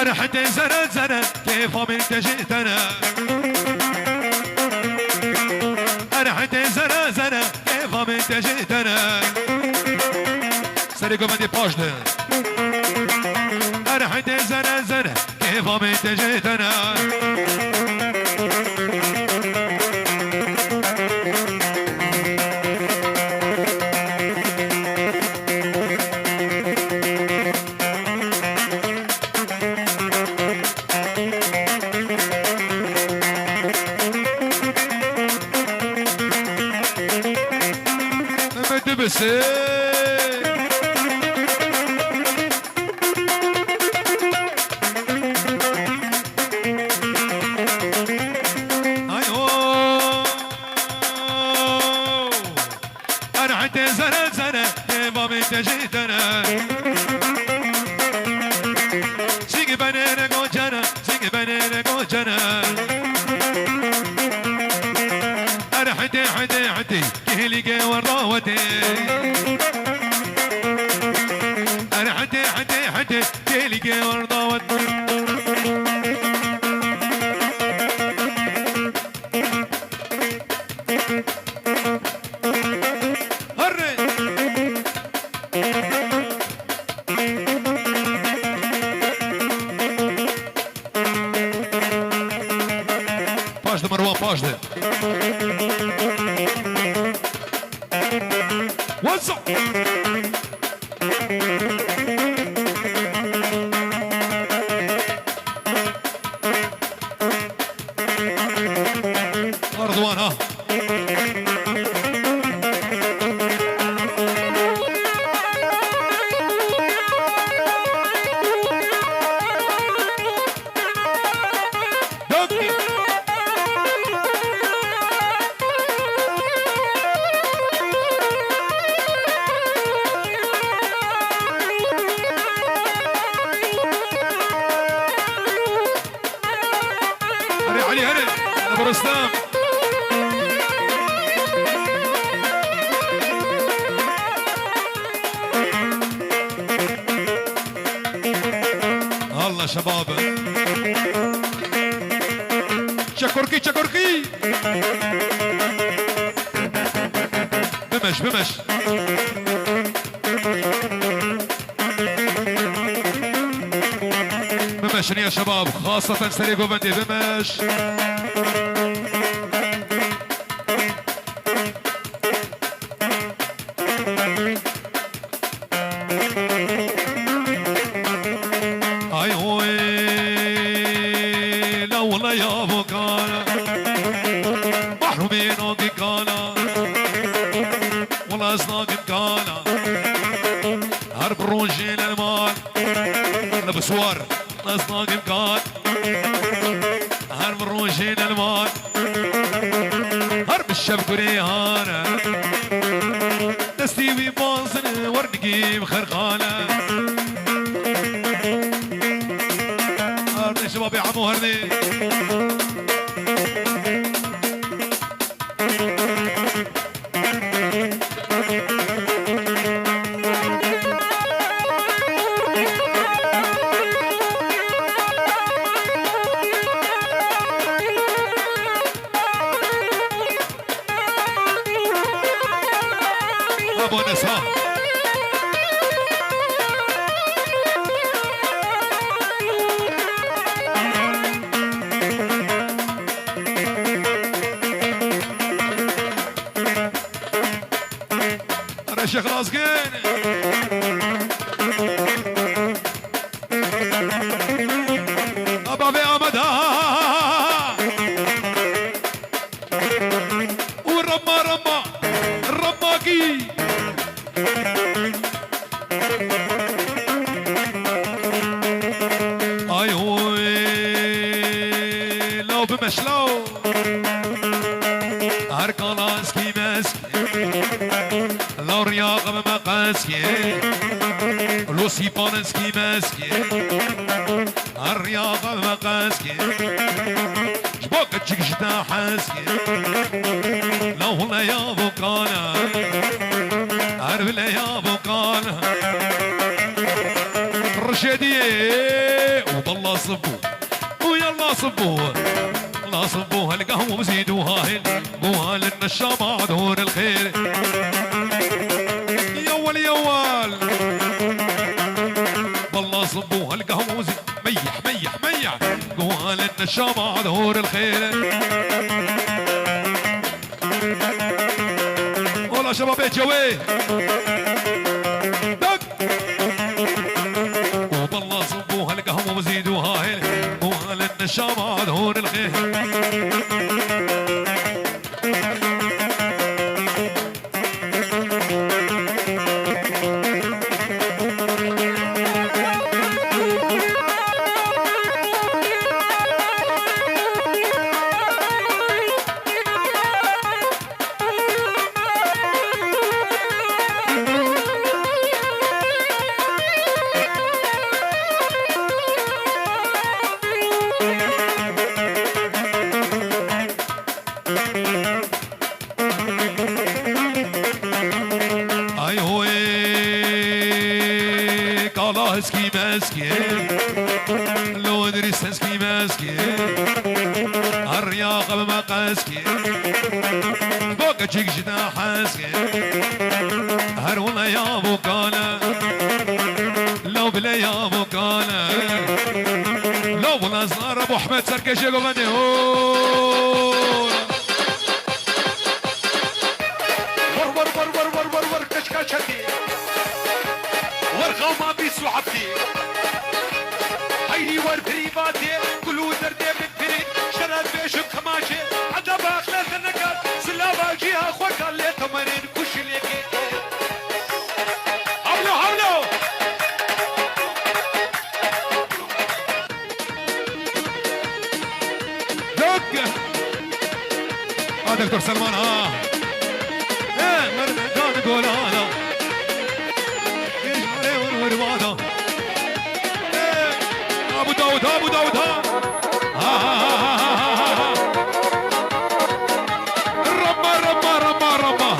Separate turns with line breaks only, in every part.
انا حتى زنت زنت كيف من تجيتنا انا حتى زنت زنت كيف من تجيتنا سريقو من دي بوجد انا حتى زنت زنت كيف من تجيتنا بسي انا حتى زنت زنت كيف من تجيتنا سيقي بنينا قوجنا سيقي بنينا قوجنا انا حتى حتى حتى كهلي وراوتي انا حتى حتى حتى كهلي وراوتي باجد مروان باجد وزع رضوان ها علي هلا ابو رستم الله شباب شكركي شكركي بمش بمش بمش يا شباب خاصة سريقو بندي بمش اي هوي لولا يا ابو كانا محرومين اوكي كانا ولا اصناق كانا هرب روجين المال بسوار اصناق كان هرب روجين المال هرب الشبك ريهانه دستي بباصن ورنقي بخرخانه هرني شباب يا عمو هرني ابو نسا انا شيخ راسقين ابا في امدها والرما رما الرماقي اي هوي لو بمشلو هركلاسكي مسكي لو رياض بمقاسكي لو سيبانسكي مسكي الرياض بمقاسكي جبوك تشكشتا حاسكي لو لا يا بوكانا عرب لا يا بوكانا رشدي بالله صبوا ويلا صبوا لا صبوا هالقهوة وزيدوها هل قوها للنشامة عدور الخير يوال يوال بالله صبوا هالقهوة وزيد ميح ميح ميح قوها للنشامة عدور الخير والله شباب جوي دق وبالله صبوا هالقهوة وزيدوها هل قوها للنشامة عدور الخير اسكي ماسكي لو ادريس اسكي ماسكي الرياضة بمقاسكي بوكا تشيك جدا حاسكي هرولا يا بوكالا لو بلا يا بوكالا لو بلا زار ابو احمد سركشي قبني
ور كشكشتي ورغوما بيسو عبدي هيني ور بريباتي كلو دردي بالفريد شرد بيشو كماشي عدب اخلال النقر سلابا جيها خوك اللي تمرين كوش ليكي حولو حولو
دق دكتور سلمان مرنا كان يقول هذا ابو داود ابو داود رمى رمى رمى رمى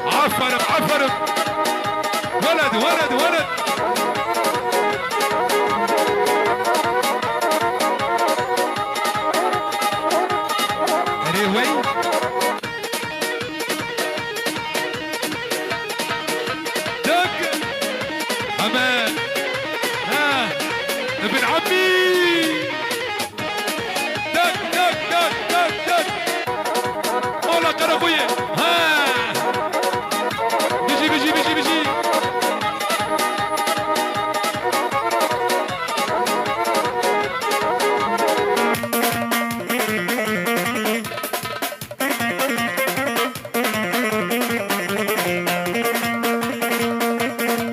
عفرم عفرم ولد ولد ولد وين أمان ابن عمي دق دق دق دق دق مولا قربوية بيجي بيجي بيجي بيجي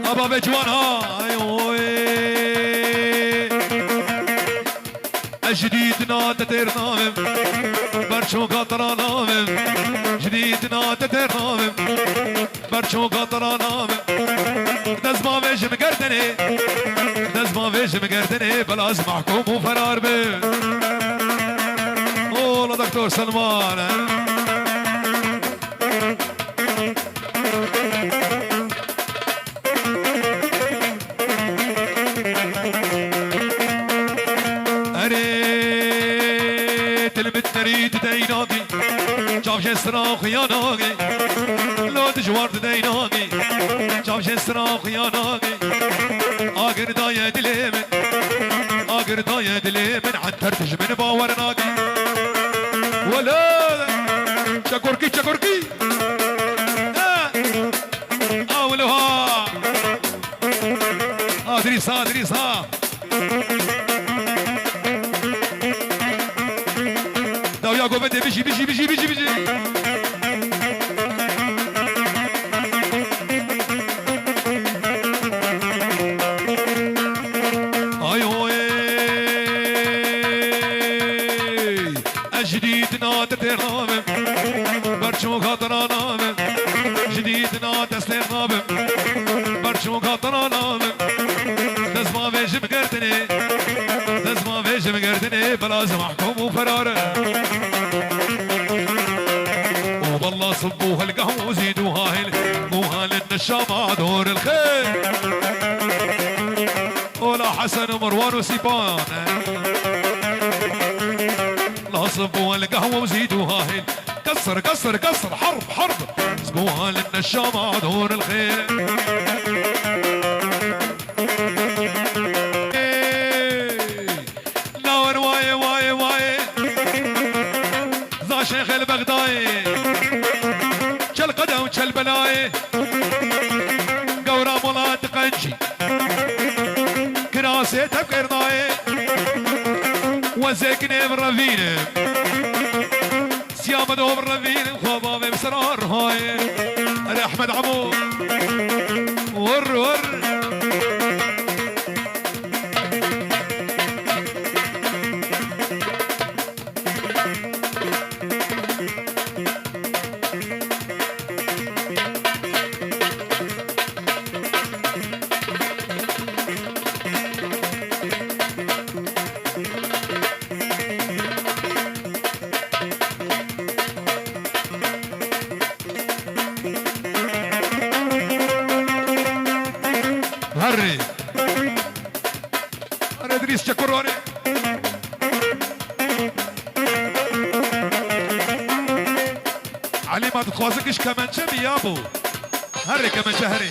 أبا بجوان جديدنا تترنامم برشو قطرانامم جديدنا تترنامم برشو قطرانامم دزما ويش مقردني دزما ويش مقردني بلاز محكوم وفرار بي والله دكتور سلمان تريد ديناقي جاب جسراخ يا ناقي لو تجوارد ديناقي جاب جسراخ يا ناقي آقر داية دليمن آقر داية دليمن عترتج من باور ناقي ولا شكوركي شكوركي ولوها دريسا دريسا يا قومتي بيجي بيجي بيجي بيجي بيجي ايوه جديدنا تترنامم برشو خاطرانامم جديدنا تسترنامم برشو خاطرانامم دزما بيجي مقردني دزما بيجي مقردني بلاز محكوم وفراره والله صبوها القهوة وزيدوها هل قوها للنشامة النشامة دور الخير ولا حسن ومروان وسيبان لا صبوا القهوة وزيدوها هيل كسر كسر كسر حرب حرب سقوها للنشامة دور الخير نور واي واي واي ذا شيخ البغداي شل قدم شل بلاي قورا مولات قنجي كراسي تبقرناي وزيكني بالرفينة سيامة دو بالرفينة خوبا بسرار هاي أنا أحمد عمو ور ور هري أنا إدريس شكروني علي ما تتخوازكش كمان شبي يابو هري كمان شهري